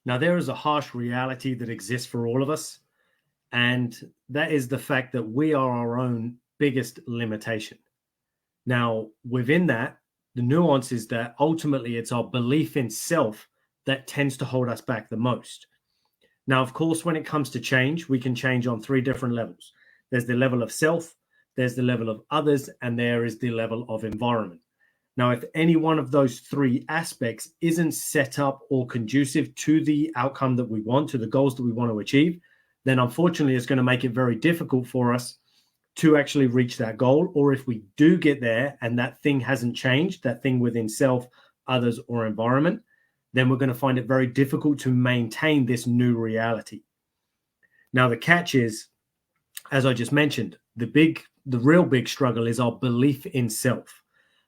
Now, there is a harsh reality that exists for all of us, and that is the fact that we are our own biggest limitation. Now, within that, the nuance is that ultimately it's our belief in self that tends to hold us back the most. Now, of course, when it comes to change, we can change on three different levels. There's the level of self, there's the level of others, and there is the level of environment. Now, if any one of those three aspects isn't set up or conducive to the outcome that we want, to the goals that we want to achieve, then unfortunately it's going to make it very difficult for us to actually reach that goal. Or if we do get there and that thing hasn't changed, that thing within self, others, or environment, then we're going to find it very difficult to maintain this new reality. Now, the catch is, as I just mentioned, the real big struggle is our belief in self.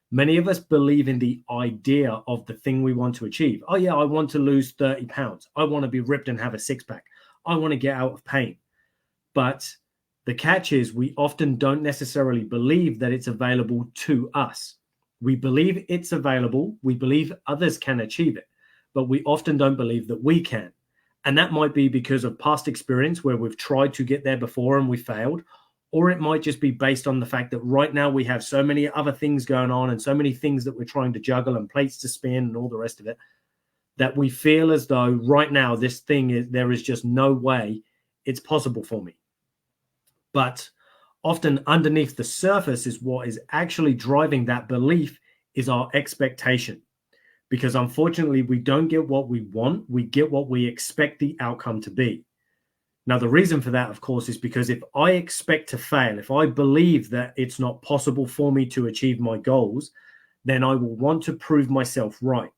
Many of us believe in the idea of the thing we want to achieve. Oh yeah, I want to lose 30 pounds. I want to be ripped and have a six pack. I want to get out of pain. But the catch is we often don't necessarily believe that it's available to us. We believe it's available. We believe others can achieve it, but we often don't believe that we can. And that might be because of past experience where we've tried to get there before and we failed, or it might just be based on the fact that right now we have so many other things going on and so many things that we're trying to juggle and plates to spin and all the rest of it, that we feel as though right now this thing is, there is just no way it's possible for me. But often underneath the surface is what is actually driving that belief is our expectation. Because unfortunately, we don't get what we want. We get what we expect the outcome to be. Now, the reason for that, of course, is because if I expect to fail, if I believe that it's not possible for me to achieve my goals, then I will want to prove myself right,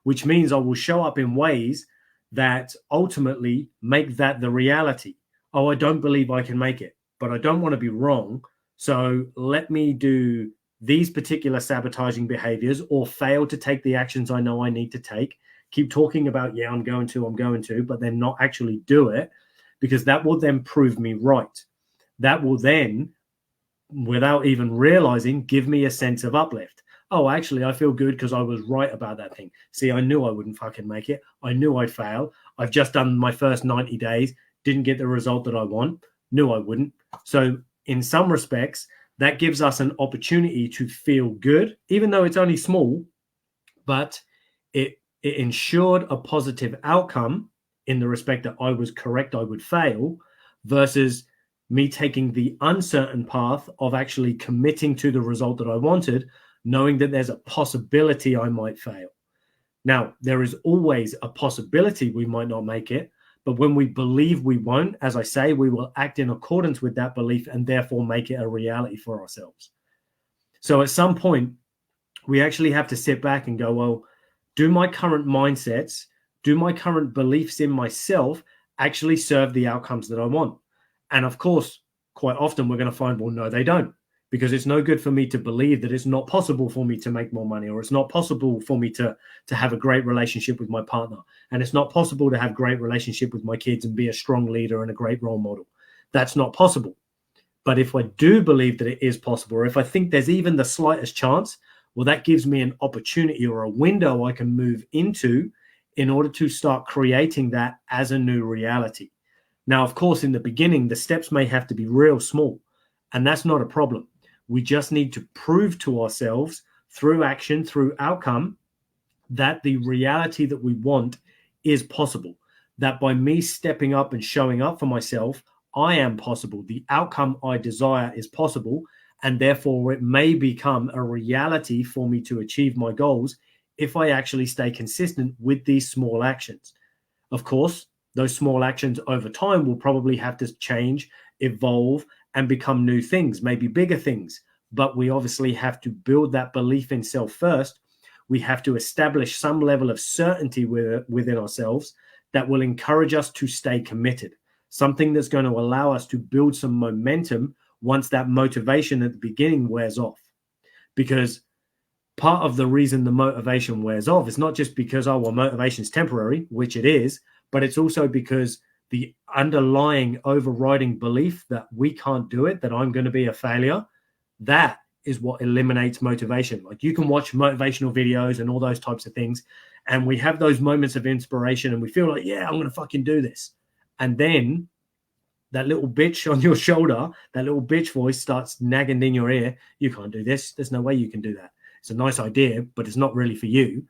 which means I will show up in ways that ultimately make that the reality. Oh, I don't believe I can make it, but I don't want to be wrong. So let me do these particular sabotaging behaviors or fail to take the actions I know I need to take. Keep talking about, yeah, I'm going to, but then not actually do it, because that will then prove me right. That will then, without even realizing, give me a sense of uplift. Oh, actually, I feel good because I was right about that thing. See, I knew I wouldn't fucking make it. I knew I'd fail. I've just done my first 90 days, didn't get the result that I want, knew I wouldn't. So in some respects, that gives us an opportunity to feel good, even though it's only small, but it ensured a positive outcome in the respect that I was correct, I would fail, versus me taking the uncertain path of actually committing to the result that I wanted, knowing that there's a possibility I might fail. Now, there is always a possibility we might not make it, but when we believe we won't, as I say, we will act in accordance with that belief and therefore make it a reality for ourselves. So at some point, we actually have to sit back and go, well, do my current mindsets, do my current beliefs in myself actually serve the outcomes that I want? And of course, quite often we're going to find, well, no, they don't. Because it's no good for me to believe that it's not possible for me to make more money, or it's not possible for me to have a great relationship with my partner. And it's not possible to have a great relationship with my kids and be a strong leader and a great role model. That's not possible. But if I do believe that it is possible, or if I think there's even the slightest chance, well, that gives me an opportunity or a window I can move into in order to start creating that as a new reality. Now, of course, in the beginning, the steps may have to be real small, and that's not a problem. We just need to prove to ourselves through action, through outcome, that the reality that we want is possible. That by me stepping up and showing up for myself, I am possible. The outcome I desire is possible, and therefore it may become a reality for me to achieve my goals if I actually stay consistent with these small actions. Of course, those small actions over time will probably have to change, evolve, and become new things, maybe bigger things. But we obviously have to build that belief in self first. We have to establish some level of certainty within ourselves that will encourage us to stay committed, something that's going to allow us to build some momentum once that motivation at the beginning wears off. Because part of the reason the motivation wears off is not just because, oh, well, motivation is temporary, which it is, but it's also because the underlying overriding belief that we can't do it, that I'm going to be a failure, that is what eliminates motivation. Like, you can watch motivational videos and all those types of things, And we have those moments of inspiration and we feel like, yeah, I'm going to fucking do this. And then that little bitch on your shoulder, that little bitch voice starts nagging in your ear. You can't do this. There's no way you can do that. It's a nice idea, but it's not really for you.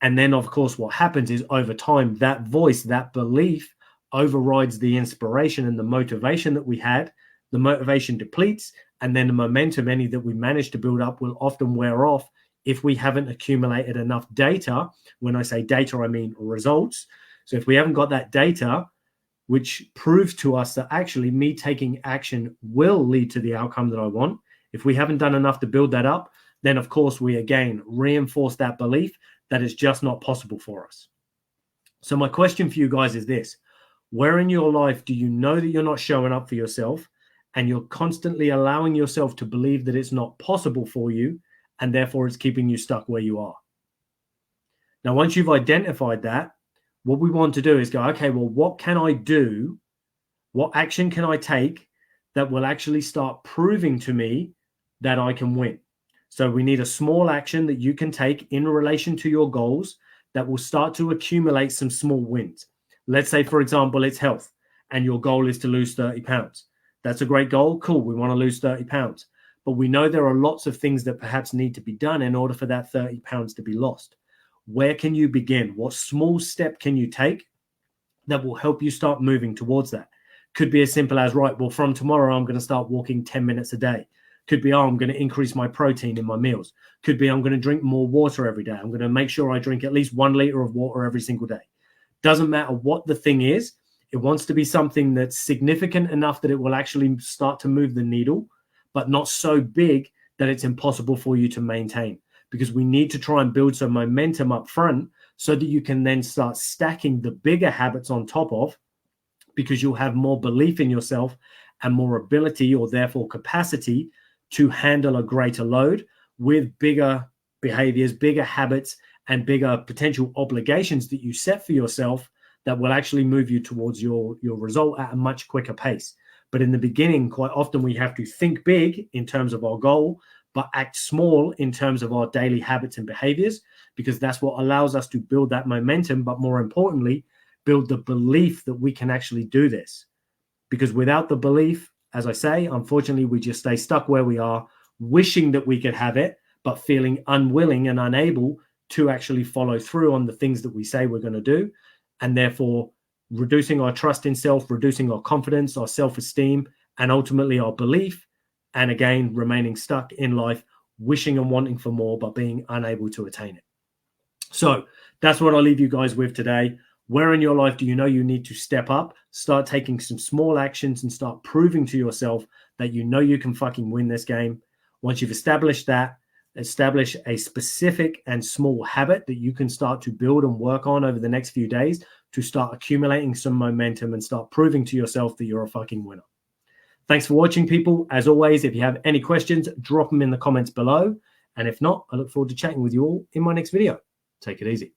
And then, of course, what happens is over time, that voice, that belief overrides the inspiration and the motivation that we had. The motivation depletes, and then the momentum, any that we manage to build up, will often wear off if we haven't accumulated enough data. When I say data, I mean results. So if we haven't got that data, which proves to us that actually me taking action will lead to the outcome that I want, if we haven't done enough to build that up, then of course we again reinforce that belief that it's just not possible for us. So my question for you guys is this: where in your life do you know that you're not showing up for yourself and you're constantly allowing yourself to believe that it's not possible for you, and therefore it's keeping you stuck where you are? Now, once you've identified that, what we want to do is go, okay, well, what can I do? What action can I take that will actually start proving to me that I can win? So we need a small action that you can take in relation to your goals that will start to accumulate some small wins. Let's say, for example, it's health and your goal is to lose 30 pounds. That's a great goal. Cool. We want to lose 30 pounds. But we know there are lots of things that perhaps need to be done in order for that 30 pounds to be lost. Where can you begin? What small step can you take that will help you start moving towards that? Could be as simple as, right, well, from tomorrow, I'm going to start walking 10 minutes a day. Could be, I'm going to increase my protein in my meals. Could be, I'm going to drink more water every day. I'm going to make sure I drink at least 1 liter of water every single day. Doesn't matter what the thing is. It wants to be something that's significant enough that it will actually start to move the needle, but not so big that it's impossible for you to maintain. Because we need to try and build some momentum up front so that you can then start stacking the bigger habits on top of, because you'll have more belief in yourself and more ability, or therefore capacity, to handle a greater load with bigger behaviors, bigger habits, and bigger potential obligations that you set for yourself that will actually move you towards your result at a much quicker pace. But in the beginning, quite often we have to think big in terms of our goal, but act small in terms of our daily habits and behaviors, because that's what allows us to build that momentum, but more importantly, build the belief that we can actually do this. Because without the belief, as I say, unfortunately, we just stay stuck where we are, wishing that we could have it, but feeling unwilling and unable to actually follow through on the things that we say we're going to do, and therefore reducing our trust in self, reducing our confidence, our self-esteem, and ultimately our belief. And again, remaining stuck in life, wishing and wanting for more, but being unable to attain it. So that's what I'll leave you guys with today. Where in your life do you know you need to step up, start taking some small actions, and start proving to yourself that you know you can fucking win this game? Once you've established that, establish a specific and small habit that you can start to build and work on over the next few days to start accumulating some momentum and start proving to yourself that you're a fucking winner. Thanks for watching, people. As always, if you have any questions, drop them in the comments below. And if not, I look forward to chatting with you all in my next video. Take it easy.